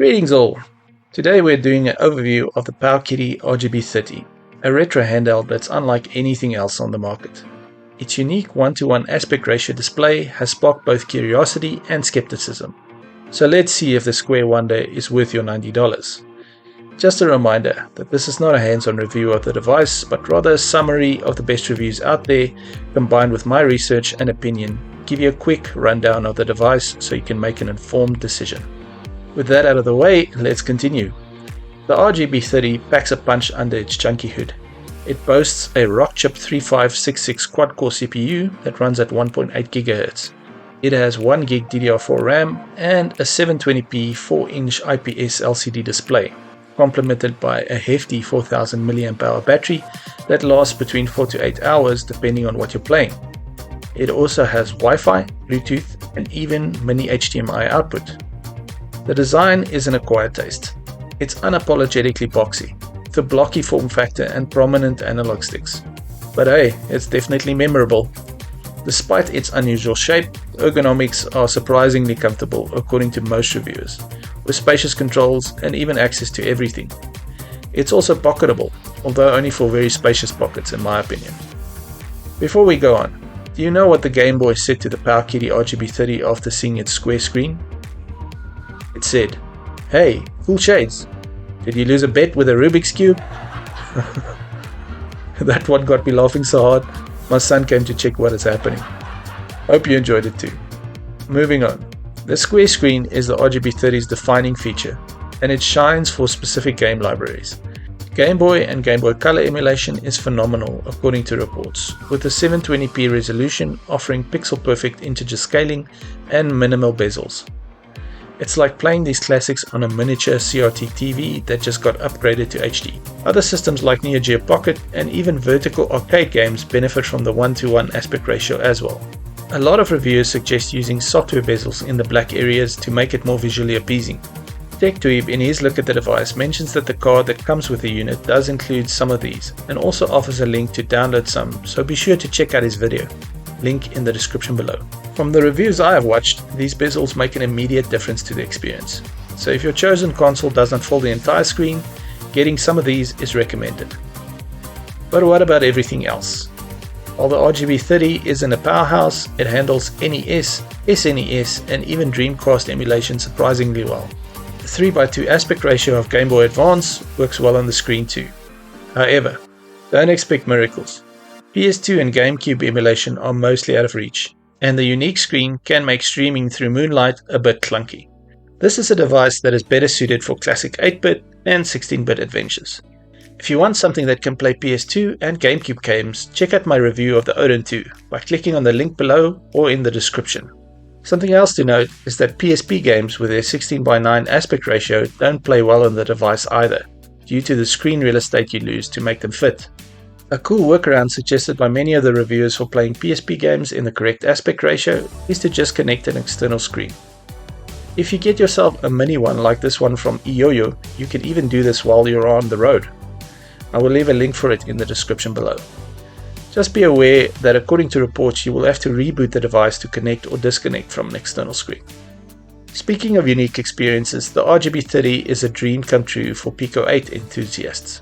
Greetings all! Today we're doing an overview of the PowKiddy RGB30, a retro handheld that's unlike anything else on the market. Its unique 1:1 aspect ratio display has sparked both curiosity and skepticism. So let's see if the square wonder is worth your $90. Just a reminder that this is not a hands-on review of the device, but rather a summary of the best reviews out there, combined with my research and opinion, give you a quick rundown of the device so you can make an informed decision. With that out of the way, let's continue. The RGB30 packs a punch under its chunky hood. It boasts a Rockchip 3566 quad-core CPU that runs at 1.8 GHz. It has 1 GB DDR4 RAM and a 720p 4-inch IPS LCD display, complemented by a hefty 4000 mAh battery that lasts between 4 to 8 hours depending on what you're playing. It also has Wi-Fi, Bluetooth, and even mini HDMI output. The design is an acquired taste. It's unapologetically boxy, with a blocky form factor and prominent analog sticks. But hey, it's definitely memorable. Despite its unusual shape, ergonomics are surprisingly comfortable according to most reviewers, with spacious controls and even access to everything. It's also pocketable, although only for very spacious pockets in my opinion. Before we go on, do you know what the Game Boy said to the PowKiddy RGB30 after seeing its square screen? It said, "Hey, cool shades. Did you lose a bet with a Rubik's Cube?" That one got me laughing so hard, my son came to check what is happening. Hope you enjoyed it too. Moving on. The square screen is the RGB30's defining feature, and it shines for specific game libraries. Game Boy and Game Boy Color emulation is phenomenal according to reports, with a 720p resolution offering pixel-perfect integer scaling and minimal bezels. It's like playing these classics on a miniature CRT TV that just got upgraded to HD. Other systems like Geo Pocket and even vertical arcade games benefit from the 1:1 aspect ratio as well. A lot of reviewers suggest using software bezels in the black areas to make it more visually appeasing. TechDweeb in his look at the device mentions that the card that comes with the unit does include some of these and also offers a link to download some, so be sure to check out his video. Link in the description below. From the reviews I have watched, these bezels make an immediate difference to the experience. So if your chosen console does not fill the entire screen, getting some of these is recommended. But what about everything else? While the RGB30 isn't a powerhouse, it handles NES, SNES, and even Dreamcast emulation surprisingly well. The 3:2 aspect ratio of Game Boy Advance works well on the screen too. However, don't expect miracles. PS2 and GameCube emulation are mostly out of reach, and the unique screen can make streaming through Moonlight a bit clunky. This is a device that is better suited for classic 8-bit and 16-bit adventures. If you want something that can play PS2 and GameCube games, check out my review of the Odin 2 by clicking on the link below or in the description. Something else to note is that PSP games with their 16:9 aspect ratio don't play well on the device either, due to the screen real estate you lose to make them fit. A cool workaround suggested by many of the reviewers for playing PSP games in the correct aspect ratio is to just connect an external screen. If you get yourself a mini one like this one from Yoyo, you can even do this while you're on the road. I will leave a link for it in the description below. Just be aware that according to reports you will have to reboot the device to connect or disconnect from an external screen. Speaking of unique experiences, the RGB30 is a dream come true for Pico 8 enthusiasts.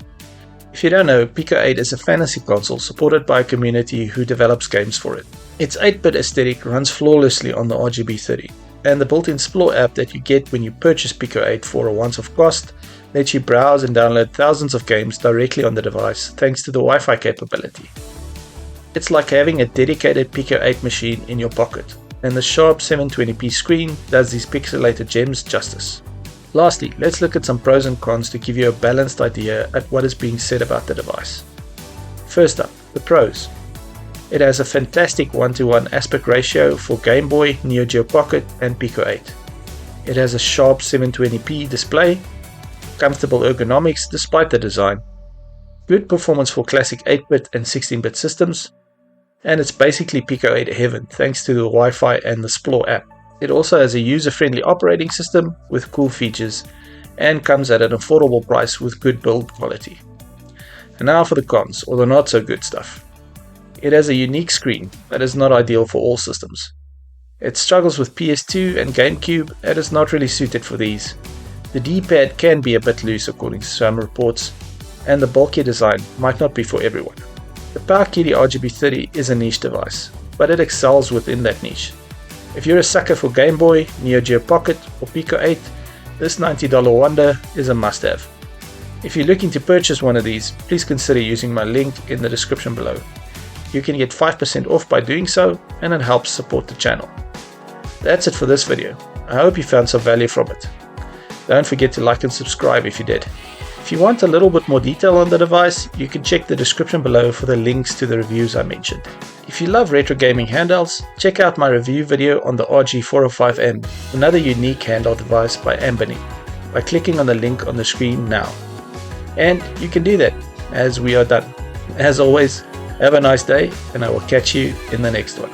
If you don't know, Pico 8 is a fantasy console supported by a community who develops games for it. Its 8-bit aesthetic runs flawlessly on the RGB30, and the built-in Splore app that you get when you purchase Pico 8 for a once-off cost lets you browse and download thousands of games directly on the device thanks to the Wi-Fi capability. It's like having a dedicated Pico 8 machine in your pocket, and the sharp 720p screen does these pixelated gems justice. Lastly, let's look at some pros and cons to give you a balanced idea at what is being said about the device. First up, the pros. It has a fantastic 1:1 aspect ratio for Game Boy, Geo Pocket and Pico 8. It has a sharp 720p display, comfortable ergonomics despite the design, good performance for classic 8-bit and 16-bit systems, and it's basically Pico 8 heaven thanks to the Wi-Fi and the Splore app. It also has a user-friendly operating system with cool features and comes at an affordable price with good build quality. And now for the cons, or the not so good stuff. It has a unique screen that is not ideal for all systems. It struggles with PS2 and GameCube and is not really suited for these. The D-pad can be a bit loose according to some reports, and the bulky design might not be for everyone. The PowKiddy RGB30 is a niche device, but it excels within that niche. If you're a sucker for Game Boy, Geo Pocket or Pico 8, this $90 wonder is a must-have. If you're looking to purchase one of these, please consider using my link in the description below. You can get 5% off by doing so, and it helps support the channel. That's it for this video. I hope you found some value from it. Don't forget to like and subscribe if you did. If you want a little bit more detail on the device, you can check the description below for the links to the reviews I mentioned. If you love retro gaming handhelds, check out my review video on the RG405M, another unique handheld device by Ambony, by clicking on the link on the screen now. And you can do that as we are done. As always, have a nice day, and I will catch you in the next one.